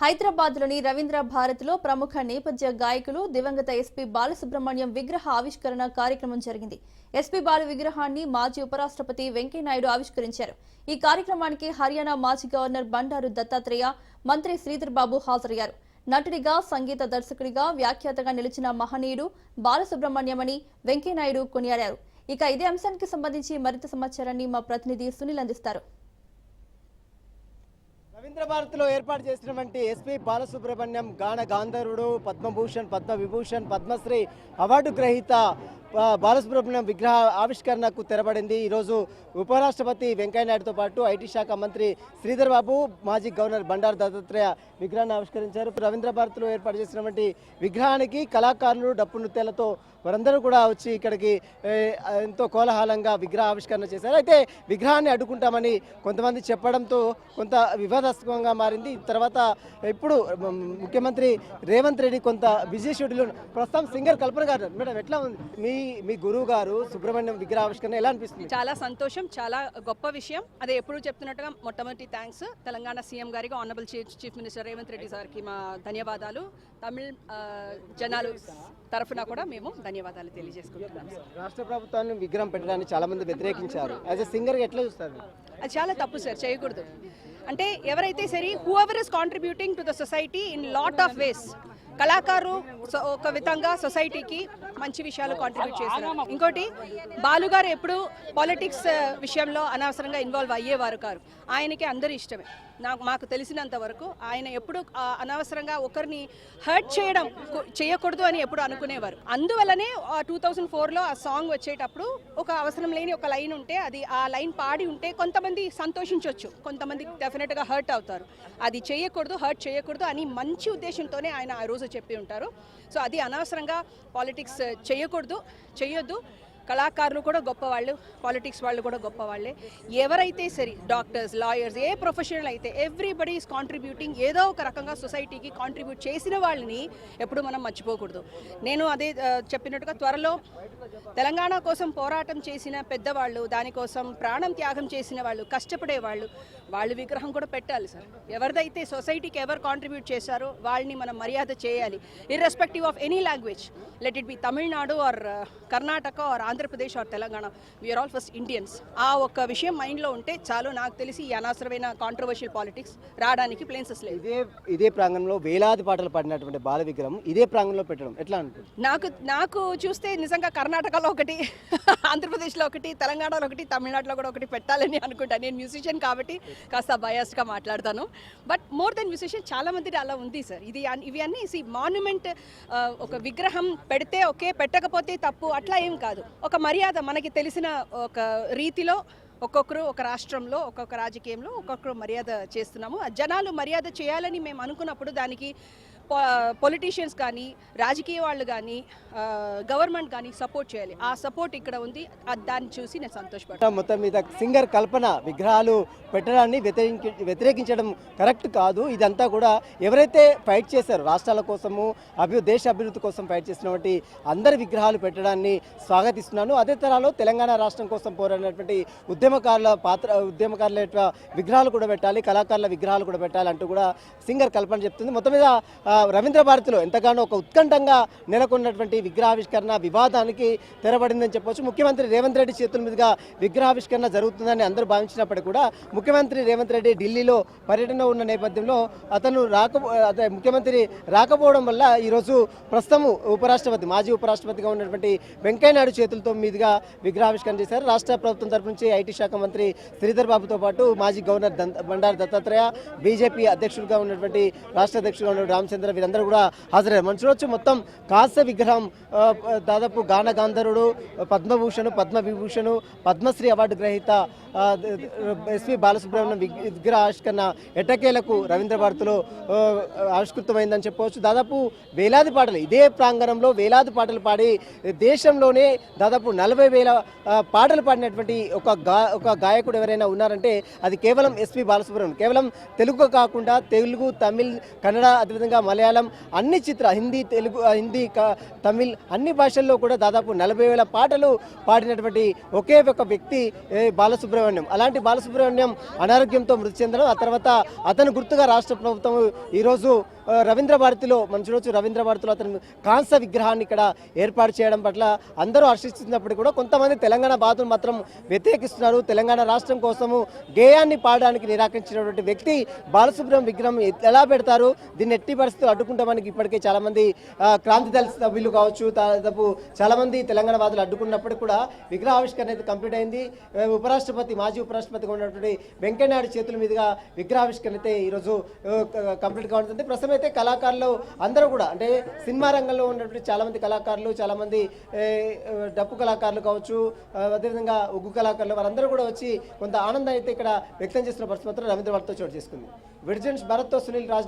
హైదరాబాద్లోని రవీంద్ర భారత్లో ప్రముఖ నేపథ్య గాయకులు దివంగత ఎస్పీ బాలసుబ్రహ్మణ్యం విగ్రహ ఆవిష్కరణ కార్యక్రమం జరిగింది. ఎస్పీ బాలు విగ్రహాన్ని మాజీ ఉపరాష్ట్రపతి వెంకయ్యనాయుడు ఆవిష్కరించారు. ఈ కార్యక్రమానికి హర్యానా మాజీ గవర్నర్ బండారు దత్తాత్రేయ, మంత్రి శ్రీధర్ బాబు హాజరయ్యారు. నటుడిగా, సంగీత దర్శకుడిగా, వ్యాఖ్యాతగా నిలిచిన మహనీయుడు బాలసుబ్రహ్మణ్యమని వెంకయ్యనాయుడు కొనియాడారు. ఇక ఇదే అంశానికి సంబంధించి మరింత సమాచారాన్ని మా ప్రతినిధి సునీల్ అందిస్తారు. రవీంద్ర భారత్లో ఏర్పాటు చేసినటువంటి ఎస్పీ బాలసుబ్రహ్మణ్యం గాన గాంధర్వుడు, పద్మభూషణ్, పద్మవిభూషణ్, పద్మశ్రీ అవార్డు గ్రహీత బాలసుబ్రహ్మణ్యం విగ్రహ ఆవిష్కరణకు తెరబడింది. ఈరోజు ఉపరాష్ట్రపతి వెంకయ్యనాయుడుతో పాటు ఐటీ శాఖ మంత్రి శ్రీధర్ బాబు, మాజీ గవర్నర్ బండారు దత్తాత్రేయ విగ్రహాన్ని ఆవిష్కరించారు. రవీంద్ర భారత్లో ఏర్పాటు చేసినటువంటి విగ్రహానికి కళాకారులు, డప్పు నృత్యాలతో వారందరూ కూడా వచ్చి ఇక్కడికి ఎంతో కోలాహలంగా విగ్రహ ఆవిష్కరణ చేశారు. అయితే విగ్రహాన్ని అడ్డుకుంటామని కొంతమంది చెప్పడంతో కొంత వివాదాస్పదంగా మారింది. తర్వాత ఇప్పుడు ముఖ్యమంత్రి రేవంత్ రెడ్డి కొంత బిజీ షెడ్యూల్. ప్రస్తుతం సింగర్ కల్పన గారు, మేడం ఎట్లా ఉంది మీ గురువు గారు సుబ్రహ్మణ్యం విగ్రహ ఆవిష్కరణ ఎలా అనిపిస్తుంది? చాలా సంతోషం, చాలా గొప్ప విషయం. అదే ఎప్పుడు చెప్తున్నట్టుగా మొట్టమొదటి థ్యాంక్స్ తెలంగాణ సీఎం గారికి, honourable chief minister Revanth Reddy సార్కి మా ధన్యవాదాలు. తమిళ జనాలు తరఫున కూడా మేము ధన్యవాదాలు తెలియజేసుకుంటున్నాం. రాష్ట్ర ప్రభుత్వాన్ని విగ్రహం పెట్టడానికి చాలా మంది వ్యతిరేకించారు. యాజ్ ఎ సింగర్ ఎట్లా చూస్తారు? అది చాలా తప్పు సార్, చేయకూడదు. అంటే ఎవరైతే సరే, whoever is contributing to the society in lot of ways, కళాకారు ఒక విధంగా సొసైటీకి మంచి విషయాలు కాంట్రిబ్యూట్ చేశారు. ఇంకోటి, బాలుగారు ఎప్పుడు పాలిటిక్స్ విషయంలో అనవసరంగా ఇన్వాల్వ్ అయ్యేవారు కాదు. ఆయనకి అందరూ ఇష్టమే. మాకు తెలిసినంత వరకు ఆయన ఎప్పుడు అనవసరంగా ఒకరిని హర్ట్ చేయకూడదు అని ఎప్పుడు అనుకునేవారు. అందువల్లనే 2004లో ఆ సాంగ్ వచ్చేటప్పుడు ఒక అవసరం లేని ఒక లైన్ ఉంటే, అది ఆ లైన్ పాడి ఉంటే కొంతమంది సంతోషించవచ్చు, కొంతమంది డెఫినెట్గా హర్ట్ అవుతారు. అది చేయకూడదు, హర్ట్ చేయకూడదు అని మంచి ఉద్దేశంతోనే ఆయన ఆ రోజు చెప్పి ఉంటారు. సో అది అనవసరంగా పాలిటిక్స్ చేయొద్దు. కళాకారులు కూడా గొప్పవాళ్ళు, పాలిటిక్స్ వాళ్ళు కూడా గొప్పవాళ్ళే. ఎవరైతే సరే, డాక్టర్స్, లాయర్స్, ఏ ప్రొఫెషనల్ అయితే ఎవ్రీబడి ఈస్ కాంట్రిబ్యూటింగ్. ఏదో ఒక రకంగా సొసైటీకి కాంట్రిబ్యూట్ చేసిన వాళ్ళని ఎప్పుడు మనం మర్చిపోకూడదు. నేను అదే చెప్పినట్టుగా త్వరలో తెలంగాణ కోసం పోరాటం చేసిన పెద్దవాళ్ళు, దానికోసం ప్రాణం త్యాగం చేసిన వాళ్ళు, కష్టపడే వాళ్ళ విగ్రహం కూడా పెట్టాలి సార్. ఎవరిదైతే సొసైటీకి ఎవరు కాంట్రిబ్యూట్ చేశారో వాళ్ళని మనం మర్యాద చేయాలి, irrespective of any language. Let it be Tamil Nadu or Karnataka or Andhra Pradesh or Telangana, we are all first Indians. ఆ ఒక్క విషయం మైండ్లో ఉంటే చాలు. నాకు తెలిసి ఈ అనవసరమైన కాంట్రవర్షియల్ పాలిటిక్స్ రావడానికి ప్లేసెస్ లేదు. ఇదే ప్రాంగణంలో వేలాది పాటలు పాడినటువంటి బాల విగ్రహం ఇదే ప్రాంగణంలో పెట్టడం ఎట్లా ఉంటుంది? నాకు చూస్తే నిజంగా కర్ణాటకలో ఒకటి, ఆంధ్రప్రదేశ్లో ఒకటి, తెలంగాణలో ఒకటి, తమిళనాడులో కూడా ఒకటి పెట్టాలని అనుకుంటాను. నేను మ్యూజిషియన్ కాబట్టి కాస్త బయాస్గా మాట్లాడతాను. బట్ మోర్ దెన్ మ్యూజిషియన్ చాలా మంది అలా ఉంది సార్. ఇవి అన్నీ మాన్యుమెంట్, ఒక విగ్రహం పెడితే ఓకే, పెట్టకపోతే తప్పు, అట్లా ఏం కాదు. ఒక మర్యాద, మనకి తెలిసిన ఒక రీతిలో ఒక్కొక్కరు ఒక రాష్ట్రంలో, ఒక్కొక్క రాజకీయంలో ఒక్కొక్కరు మర్యాద చేస్తున్నాము. జనాలు మర్యాద చేయాలని మేము అనుకున్నప్పుడు దానికి పొలిటీషియన్స్ కానీ, రాజకీయ వాళ్ళు కానీ, గవర్నమెంట్ కానీ సపోర్ట్ చేయాలి. ఆ సపోర్ట్ ఇక్కడ ఉంది. దాన్ని చూసి నేను సంతోషపడతాను. మొత్తం మీద సింగర్ కల్పన విగ్రహాలు పెట్టడాన్ని వ్యతిరేకించడం కరెక్ట్ కాదు. ఇదంతా కూడా ఎవరైతే ఫైట్ చేశారో, రాష్ట్రాల కోసము, దేశ అభివృద్ధి కోసం ఫైట్ చేసినటువంటి అందరి విగ్రహాలు పెట్టడాన్ని స్వాగతిస్తున్నాను. అదే తరాలో తెలంగాణ రాష్ట్రం కోసం పోరాడినటువంటి ఉద్యమకారుల విగ్రహాలు కూడా పెట్టాలి, కళాకారుల విగ్రహాలు కూడా పెట్టాలి అంటూ కూడా సింగర్ కల్పన చెప్తుంది. మొత్తం మీద రవీంద్ర భారతిలో ఎంతగానో ఒక ఉత్కంఠంగా నెలకొన్నటువంటి విగ్రహావిష్కరణ వివాదానికి తెరబడిందని చెప్పవచ్చు. ముఖ్యమంత్రి రేవంత్ రెడ్డి చేతుల మీదుగా విగ్రహావిష్కరణ జరుగుతుందని అందరూ భావించినప్పటికీ కూడా ముఖ్యమంత్రి రేవంత్ రెడ్డి ఢిల్లీలో పర్యటన ఉన్న నేపథ్యంలో ముఖ్యమంత్రి రాకపోవడం వల్ల ఈరోజు ప్రస్తుతం మాజీ ఉపరాష్ట్రపతిగా ఉన్నటువంటి వెంకయ్యనాయుడు చేతులతో మీదుగా విగ్రహావిష్కరణ చేశారు. రాష్ట్ర ప్రభుత్వం తరపు నుంచి ఐటీ శాఖ మంత్రి శ్రీధర్ బాబుతో పాటు మాజీ గవర్నర్ బండారు దత్తాత్రేయ, బీజేపీ అధ్యక్షుడిగా ఉన్నటువంటి రాష్ట్ర అధ్యక్షుడిగా ఉన్న రామచంద్ర, వీరందరూ కూడా హాజరయ్యారు. మన చూడొచ్చు, మొత్తం కాస్య విగ్రహం దాదాపు గాన గాంధర్వుడు, పద్మభూషణ్, పద్మవిభూషణ్, పద్మశ్రీ అవార్డు గ్రహీత ఎస్పీ బాలసుబ్రహ్మణ్యం విగ్రహ ఆవిష్కరణ ఎట్టకేలకు రవీంద్ర భారతిలో ఆవిష్కృతమైందని చెప్పవచ్చు. దాదాపు వేలాది పాటలు ఇదే ప్రాంగణంలో వేలాది పాటలు పాడి దేశంలోనే దాదాపు 40,000 పాటలు పాడినటువంటి ఒక గాయకుడు ఎవరైనా ఉన్నారంటే అది కేవలం ఎస్పీ బాలసుబ్రహ్మణ్యం. కేవలం తెలుగు కాకుండా తెలుగు, తమిళ్, కన్నడ, అదేవిధంగా మలయాళం అన్ని హిందీ, తెలుగు, తమిళ్ అన్ని భాషల్లో కూడా దాదాపు 40,000 పాటలు పాడినటువంటి ఒకే ఒక వ్యక్తి బాలసుబ్రహ్మణ్యం. అలాంటి బాలసుబ్రహ్మణ్యం అనారోగ్యంతో మృతి చెందడం, ఆ తర్వాత అతను గుర్తుగా రాష్ట్ర ప్రభుత్వం ఈరోజు రవీంద్ర భారతిలో మనం చూడవచ్చు. రవీంద్ర భారతిలో అతను కాంస్య విగ్రహాన్ని ఇక్కడ ఏర్పాటు చేయడం పట్ల అందరూ హర్షిస్తున్నప్పుడు కూడా కొంతమంది తెలంగాణ బాధను మాత్రం వ్యతిరేకిస్తున్నారు. తెలంగాణ రాష్ట్రం కోసము గేయాన్ని పాడడానికి నిరాకరించినటువంటి వ్యక్తి బాలసుబ్రహ్మణ్యం విగ్రహం ఎలా పెడతారు, దీన్ని ఎట్టి పరిస్థితులు అడ్డుకుంటామని ఇప్పటికే చాలామంది క్రాంతి దళ సభ్యులు కావచ్చు, దాదాపు చాలామంది తెలంగాణ వాదులు అడ్డుకున్నప్పటికీ కూడా విగ్రహ ఆవిష్కరణ అయితే కంప్లీట్ అయింది. మాజీ ఉపరాష్ట్రపతిగా ఉన్నటువంటి వెంకయ్యనాయుడు చేతుల మీదుగా విగ్రహావిష్కరణ అయితే ఈరోజు కంప్లీట్ కావడం. ప్రస్తుతం అయితే కళాకారులు అందరూ కూడా అంటే సినిమా రంగంలో ఉన్నటువంటి చాలామంది కళాకారులు, చాలామంది డప్పు కళాకారులు కావచ్చు, అదేవిధంగా ఉగ్గు కళాకారులు వారందరూ కూడా వచ్చి కొంత ఆనందం అయితే ఇక్కడ వ్యక్తం చేస్తున్న పరిస్థితి మాత్రం రవీంద్ర భారతితో చోటు చేసుకుంది. విడిజన్స్ భారత్తో సునీల్ రాజ్.